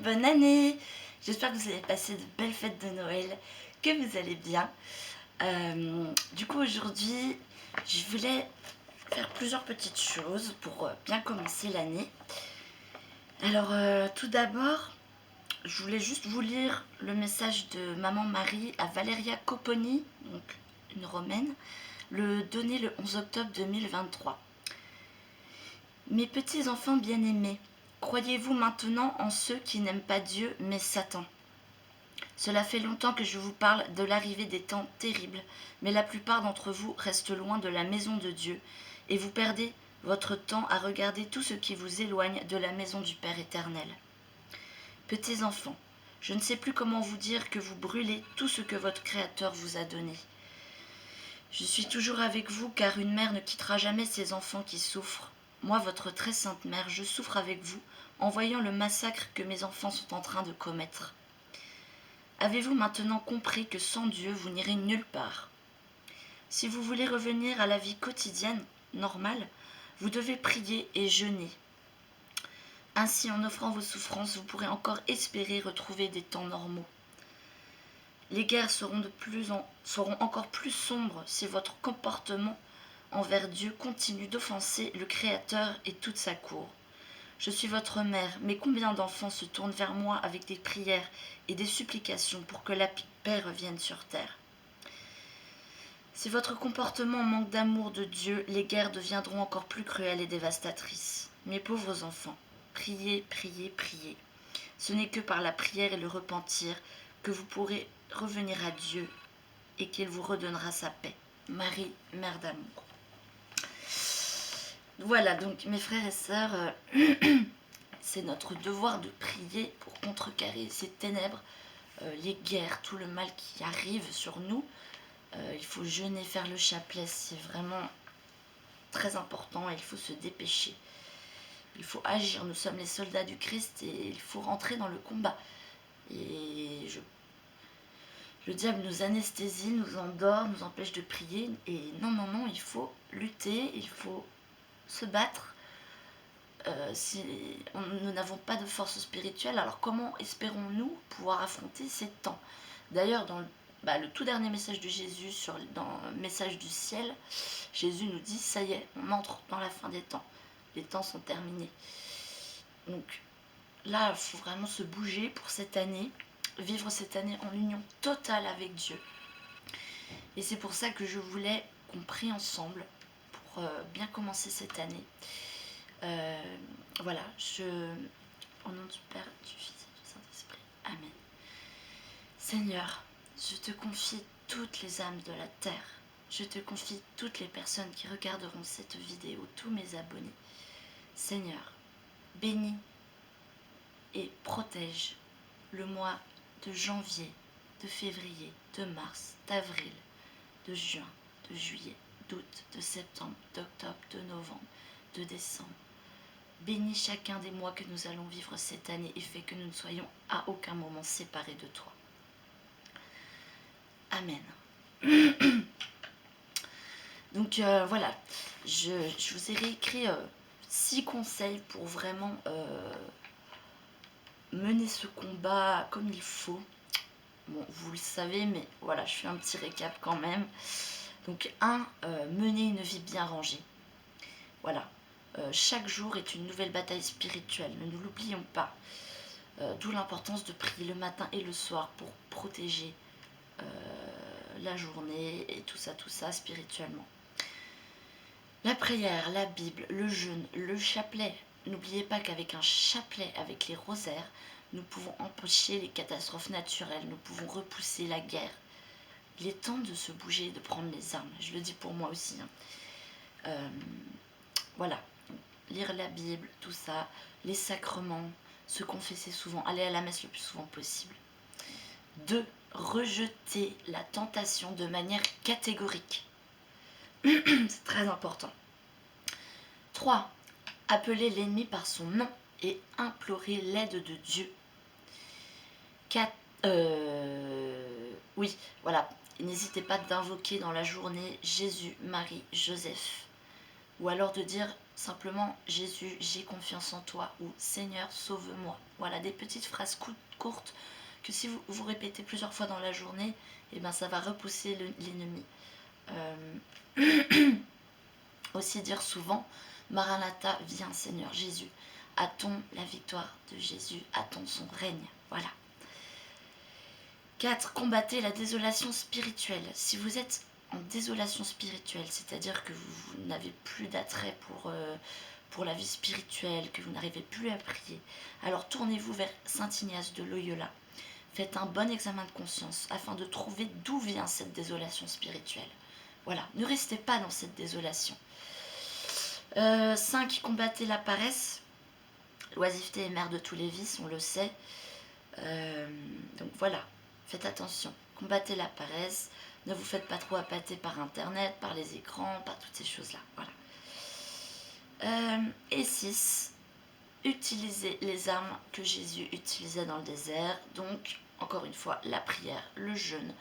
bonne année. J'espère que vous avez passé de belles fêtes de Noël, que vous allez bien. Du coup, aujourd'hui, je voulais faire plusieurs petites choses pour bien commencer l'année. Alors, tout d'abord, je voulais juste vous lire le message de Maman Marie à Valeria Coponi, donc une Romaine, donné le 11 octobre 2023. Mes petits enfants bien-aimés, croyez-vous maintenant en ceux qui n'aiment pas Dieu mais Satan? Cela fait longtemps que je vous parle de l'arrivée des temps terribles, mais la plupart d'entre vous restent loin de la maison de Dieu, et vous perdez votre temps à regarder tout ce qui vous éloigne de la maison du Père éternel. Petits enfants, je ne sais plus comment vous dire que vous brûlez tout ce que votre Créateur vous a donné. Je suis toujours avec vous, car une mère ne quittera jamais ses enfants qui souffrent. Moi, votre très sainte mère, je souffre avec vous en voyant le massacre que mes enfants sont en train de commettre. Avez-vous maintenant compris que sans Dieu, vous n'irez nulle part? Si vous voulez revenir à la vie quotidienne, normale, vous devez prier et jeûner. Ainsi, en offrant vos souffrances, vous pourrez encore espérer retrouver des temps normaux. Les guerres seront encore plus sombres si votre comportement envers Dieu continue d'offenser le Créateur et toute sa cour. Je suis votre mère, mais combien d'enfants se tournent vers moi avec des prières et des supplications pour que la paix revienne sur terre? Si votre comportement manque d'amour de Dieu, les guerres deviendront encore plus cruelles et dévastatrices. Mes pauvres enfants, priez, priez, priez. Ce n'est que par la prière et le repentir que vous pourrez revenir à Dieu et qu'il vous redonnera sa paix. Marie, Mère d'amour. Voilà, donc mes frères et sœurs, c'est notre devoir de prier pour contrecarrer ces ténèbres, les guerres, tout le mal qui arrive sur nous. Il faut jeûner, faire le chapelet, c'est vraiment très important et il faut se dépêcher. Il faut agir, nous sommes les soldats du Christ et il faut rentrer dans le combat. Et le diable nous anesthésie, nous endort, nous empêche de prier. Et non, non, non, il faut lutter, il faut se battre. Si nous n'avons pas de force spirituelle, alors comment espérons-nous pouvoir affronter ces temps? D'ailleurs, dans le tout dernier message de Jésus, dans le message du ciel, Jésus nous dit, ça y est, on entre dans la fin des temps. Les temps sont terminés. Donc là, il faut vraiment se bouger pour cette année, vivre cette année en union totale avec Dieu. Et c'est pour ça que je voulais qu'on prie ensemble pour bien commencer cette année. Voilà, au nom du Père, du Fils et du Saint-Esprit. Amen. Seigneur, je te confie toutes les âmes de la terre. Je te confie toutes les personnes qui regarderont cette vidéo, tous mes abonnés. Seigneur, bénis et protège le mois de janvier, de février, de mars, d'avril, de juin, de juillet, d'août, de septembre, d'octobre, de novembre, de décembre. Bénis chacun des mois que nous allons vivre cette année et fais que nous ne soyons à aucun moment séparés de toi. Amen. Donc voilà, je vous ai réécrit 6 conseils pour vraiment mener ce combat comme il faut. Bon, vous le savez, mais voilà, je fais un petit récap quand même. Donc 1, mener une vie bien rangée. Voilà, chaque jour est une nouvelle bataille spirituelle, ne nous l'oublions pas. D'où l'importance de prier le matin et le soir pour protéger la journée et tout ça spirituellement. La prière, la Bible, le jeûne, le chapelet. N'oubliez pas qu'avec un chapelet, avec les rosaires, nous pouvons empêcher les catastrophes naturelles, nous pouvons repousser la guerre. Il est temps de se bouger et de prendre les armes. Je le dis pour moi aussi. Voilà, lire la Bible, tout ça, les sacrements, se confesser souvent, aller à la messe le plus souvent possible. 2. Rejeter la tentation de manière catégorique. C'est très important. 3. Appeler l'ennemi par son nom et implorer l'aide de Dieu. 4. Oui, voilà. N'hésitez pas d'invoquer dans la journée Jésus, Marie, Joseph. ou alors de dire simplement Jésus, j'ai confiance en toi, ou Seigneur, sauve-moi. Voilà, des petites phrases courtes que si vous répétez plusieurs fois dans la journée, eh ben, ça va repousser l'ennemi. Aussi dire souvent Maranatha, viens Seigneur Jésus. Attends la victoire de Jésus, attends son règne. Voilà. 4. Combattez la désolation spirituelle. Si vous êtes en désolation spirituelle, c'est-à-dire que vous n'avez plus d'attrait pour la vie spirituelle, que vous n'arrivez plus à prier, alors tournez-vous vers Saint Ignace de Loyola. Faites un bon examen de conscience afin de trouver d'où vient cette désolation spirituelle. Voilà, ne restez pas dans cette désolation. 5. Combattez la paresse. L'oisiveté est mère de tous les vices, on le sait. Donc voilà, faites attention. Combattez la paresse. Ne vous faites pas trop appâter par Internet, par les écrans, par toutes ces choses-là. Voilà. Et 6. Utilisez les armes que Jésus utilisait dans le désert. Donc, encore une fois, la prière, le jeûne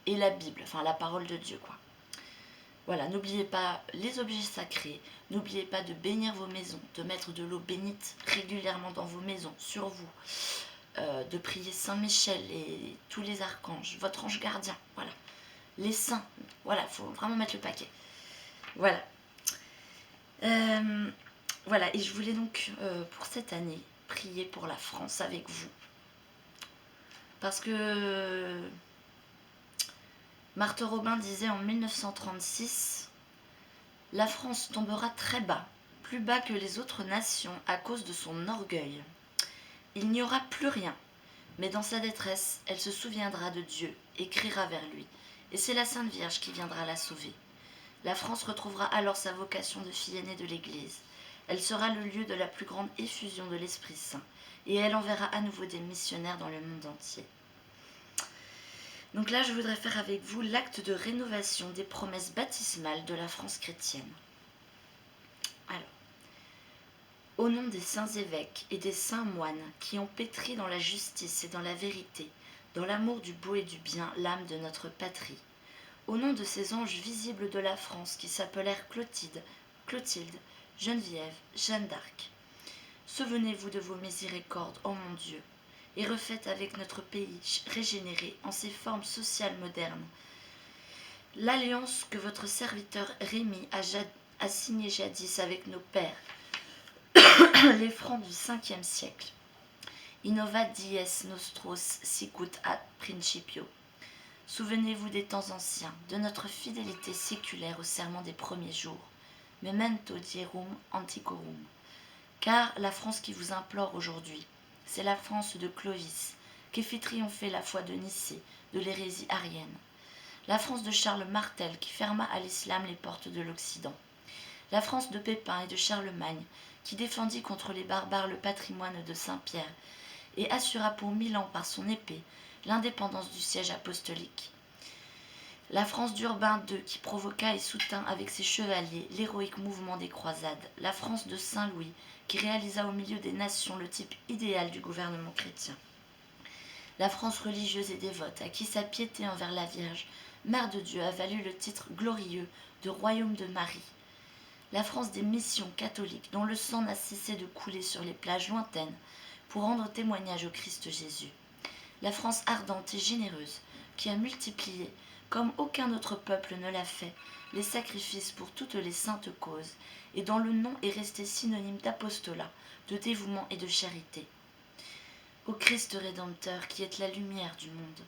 et la Bible. Enfin, la parole de Dieu, quoi. Voilà, n'oubliez pas les objets sacrés, n'oubliez pas de bénir vos maisons, de mettre de l'eau bénite régulièrement dans vos maisons, sur vous, de prier Saint Michel et tous les archanges, votre ange gardien, voilà, les saints, voilà, il faut vraiment mettre le paquet. Voilà. Voilà, et je voulais donc, pour cette année, prier pour la France avec vous. Parce que Marthe Robin disait en 1936 « La France tombera très bas, plus bas que les autres nations à cause de son orgueil. Il n'y aura plus rien, mais dans sa détresse, elle se souviendra de Dieu et criera vers lui, et c'est la Sainte Vierge qui viendra la sauver. La France retrouvera alors sa vocation de fille aînée de l'Église. Elle sera le lieu de la plus grande effusion de l'Esprit Saint, et elle enverra à nouveau des missionnaires dans le monde entier. » Donc là, je voudrais faire avec vous l'acte de rénovation des promesses baptismales de la France chrétienne. Alors, au nom des saints évêques et des saints moines qui ont pétri dans la justice et dans la vérité, dans l'amour du beau et du bien, l'âme de notre patrie, au nom de ces anges visibles de la France qui s'appelèrent Clotilde, Geneviève, Jeanne d'Arc, souvenez-vous de vos miséricordes, ô mon Dieu, et refaites avec notre pays régénéré en ses formes sociales modernes l'alliance que votre serviteur Rémi a signée jadis avec nos pères, les francs du 5e siècle. Innovat dies nostros sicut ad principio. Souvenez-vous des temps anciens, de notre fidélité séculaire au serment des premiers jours. Memento dierum antiquorum. Car la France qui vous implore aujourd'hui, c'est la France de Clovis, qui fit triompher la foi de Nicée, de l'hérésie arienne. La France de Charles Martel, qui ferma à l'islam les portes de l'Occident. La France de Pépin et de Charlemagne, qui défendit contre les barbares le patrimoine de Saint-Pierre, et assura pour 1000 ans par son épée l'indépendance du siège apostolique. La France d'Urbain II, qui provoqua et soutint avec ses chevaliers l'héroïque mouvement des croisades. La France de Saint-Louis, qui réalisa au milieu des nations le type idéal du gouvernement chrétien. La France religieuse et dévote, à qui sa piété envers la Vierge, Mère de Dieu, a valu le titre glorieux de Royaume de Marie. La France des missions catholiques, dont le sang n'a cessé de couler sur les plages lointaines pour rendre témoignage au Christ Jésus. La France ardente et généreuse, qui a multiplié, comme aucun autre peuple ne l'a fait, les sacrifices pour toutes les saintes causes, et dont le nom est resté synonyme d'apostolat, de dévouement et de charité. Ô Christ Rédempteur, qui êtes la lumière du monde,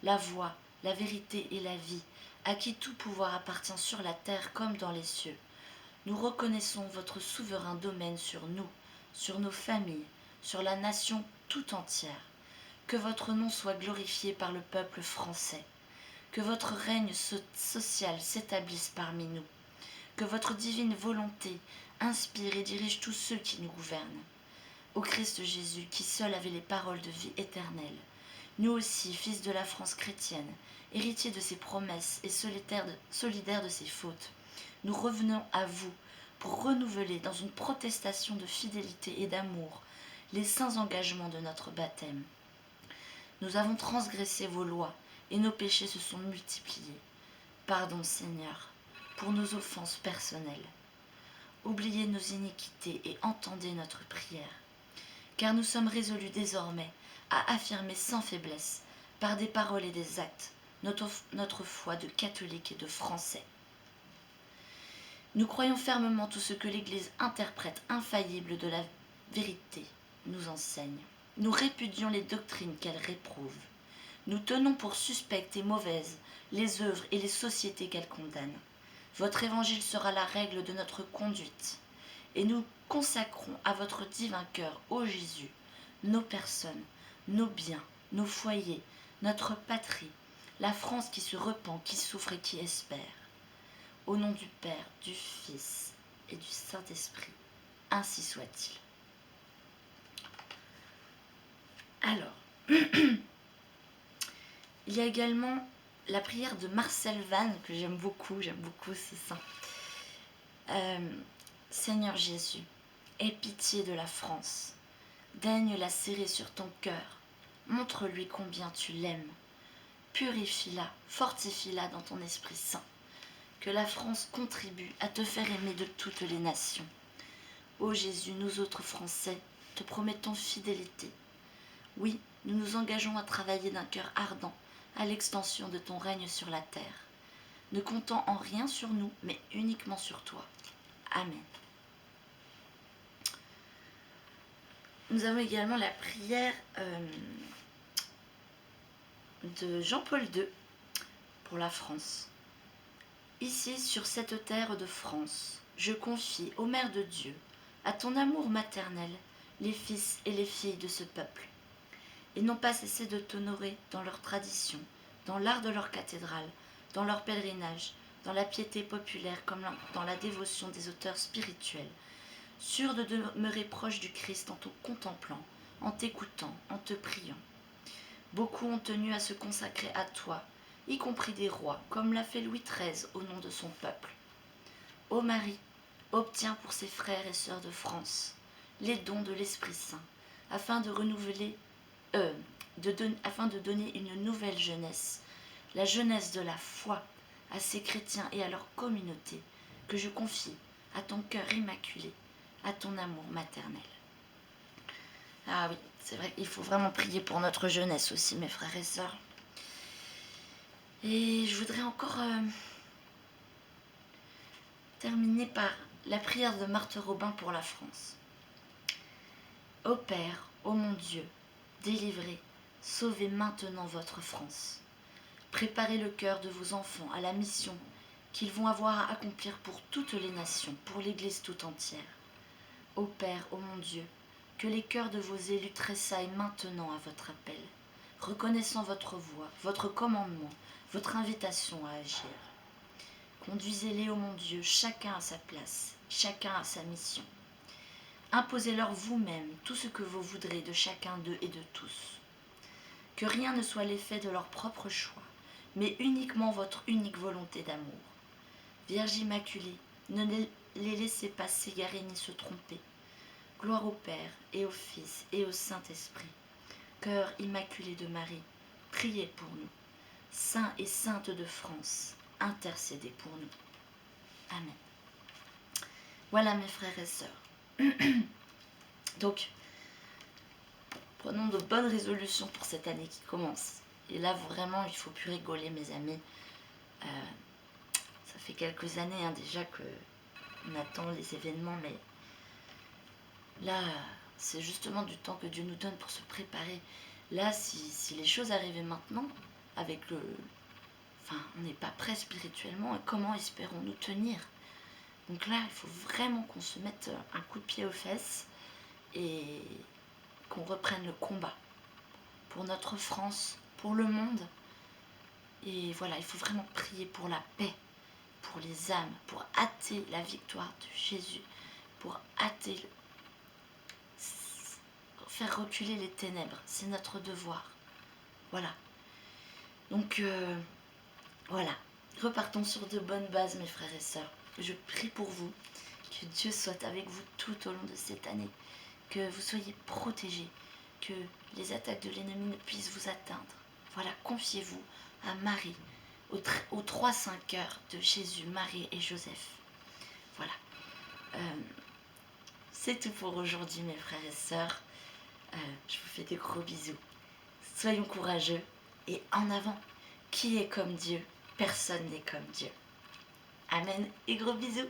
la voie, la vérité et la vie, à qui tout pouvoir appartient sur la terre comme dans les cieux, nous reconnaissons votre souverain domaine sur nous, sur nos familles, sur la nation tout entière. Que votre nom soit glorifié par le peuple français. Que votre règne social s'établisse parmi nous. Que votre divine volonté inspire et dirige tous ceux qui nous gouvernent. Ô Christ Jésus, qui seul avait les paroles de vie éternelle, nous aussi, fils de la France chrétienne, héritiers de ses promesses et solidaires de ses fautes, nous revenons à vous pour renouveler dans une protestation de fidélité et d'amour les saints engagements de notre baptême. Nous avons transgressé vos lois et nos péchés se sont multipliés. Pardon, Seigneur, pour nos offenses personnelles. oubliez nos iniquités et entendez notre prière. Car nous sommes résolus désormais à affirmer sans faiblesse, par des paroles et des actes, notre foi de catholiques et de Français. Nous croyons fermement tout ce que l'Église interprète infaillible de la vérité nous enseigne. Nous répudions les doctrines qu'elle réprouve. Nous tenons pour suspectes et mauvaises les œuvres et les sociétés qu'elle condamne. Votre évangile sera la règle de notre conduite, et nous consacrons à votre divin cœur, ô Jésus, nos personnes, nos biens, nos foyers, notre patrie, la France qui se repent, qui souffre et qui espère. Au nom du Père, du Fils et du Saint-Esprit, ainsi soit-il. Alors, il y a également la prière de Marcel Vannes, que j'aime beaucoup ce saint. Seigneur Jésus, aie pitié de la France, daigne la serrer sur ton cœur, montre-lui combien tu l'aimes, purifie-la, fortifie-la dans ton Esprit Saint, que la France contribue à te faire aimer de toutes les nations. Ô Jésus, nous autres Français, te promettons fidélité. Oui, nous nous engageons à travailler d'un cœur ardent à l'extension de ton règne sur la terre, ne comptant en rien sur nous, mais uniquement sur toi. Amen. Nous avons également la prière de Jean-Paul II pour la France. Ici, sur cette terre de France, je confie ô Mère de Dieu, à ton amour maternel, les fils et les filles de ce peuple. Ils n'ont pas cessé de t'honorer dans leur tradition, dans l'art de leur cathédrale, dans leur pèlerinage, dans la piété populaire comme dans la dévotion des auteurs spirituels, sûrs de demeurer proches du Christ en te contemplant, en t'écoutant, en te priant. Beaucoup ont tenu à se consacrer à toi, y compris des rois, comme l'a fait Louis XIII au nom de son peuple. Ô Marie, obtiens pour ses frères et sœurs de France les dons de l'Esprit Saint, afin de donner une nouvelle jeunesse, la jeunesse de la foi, à ces chrétiens et à leur communauté, que je confie à ton cœur immaculé, à ton amour maternel. Ah oui, c'est vrai qu'il faut vraiment prier pour notre jeunesse aussi, mes frères et sœurs. Et je voudrais encore terminer par la prière de Marthe Robin pour la France. Ô Père, ô mon Dieu, délivrez, sauvez maintenant votre France. Préparez le cœur de vos enfants à la mission qu'ils vont avoir à accomplir pour toutes les nations, pour l'Église tout entière. Ô Père, ô mon Dieu, que les cœurs de vos élus tressaillent maintenant à votre appel, reconnaissant votre voix, votre commandement, votre invitation à agir. Conduisez-les, ô mon Dieu, chacun à sa place, chacun à sa mission. Imposez-leur vous-même tout ce que vous voudrez de chacun d'eux et de tous. Que rien ne soit l'effet de leur propre choix, mais uniquement votre unique volonté d'amour. Vierge Immaculée, ne les laissez pas s'égarer ni se tromper. Gloire au Père et au Fils et au Saint-Esprit. Cœur immaculé de Marie, priez pour nous. Saints et saintes de France, intercédez pour nous. Amen. Voilà mes frères et sœurs. Donc, prenons de bonnes résolutions pour cette année qui commence. Et là, vraiment, il ne faut plus rigoler, mes amis. Ça fait quelques années déjà qu'on attend les événements, mais là, c'est justement du temps que Dieu nous donne pour se préparer. Là, si les choses arrivaient maintenant, avec le... Enfin, on n'est pas prêt spirituellement, et comment espérons-nous tenir? Donc là, il faut vraiment qu'on se mette un coup de pied aux fesses et qu'on reprenne le combat pour notre France, pour le monde. Et voilà, il faut vraiment prier pour la paix, pour les âmes, pour hâter la victoire de Jésus, pour hâter, faire reculer les ténèbres. C'est notre devoir. Voilà. Donc, voilà. Repartons sur de bonnes bases, mes frères et sœurs. Je prie pour vous, que Dieu soit avec vous tout au long de cette année, que vous soyez protégés, que les attaques de l'ennemi ne puissent vous atteindre. Voilà, confiez-vous à Marie, aux 3 saints cœurs de Jésus, Marie et Joseph. Voilà. C'est tout pour aujourd'hui, mes frères et sœurs. Je vous fais de gros bisous. Soyons courageux et en avant. Qui est comme Dieu? Personne n'est comme Dieu. Amen et gros bisous.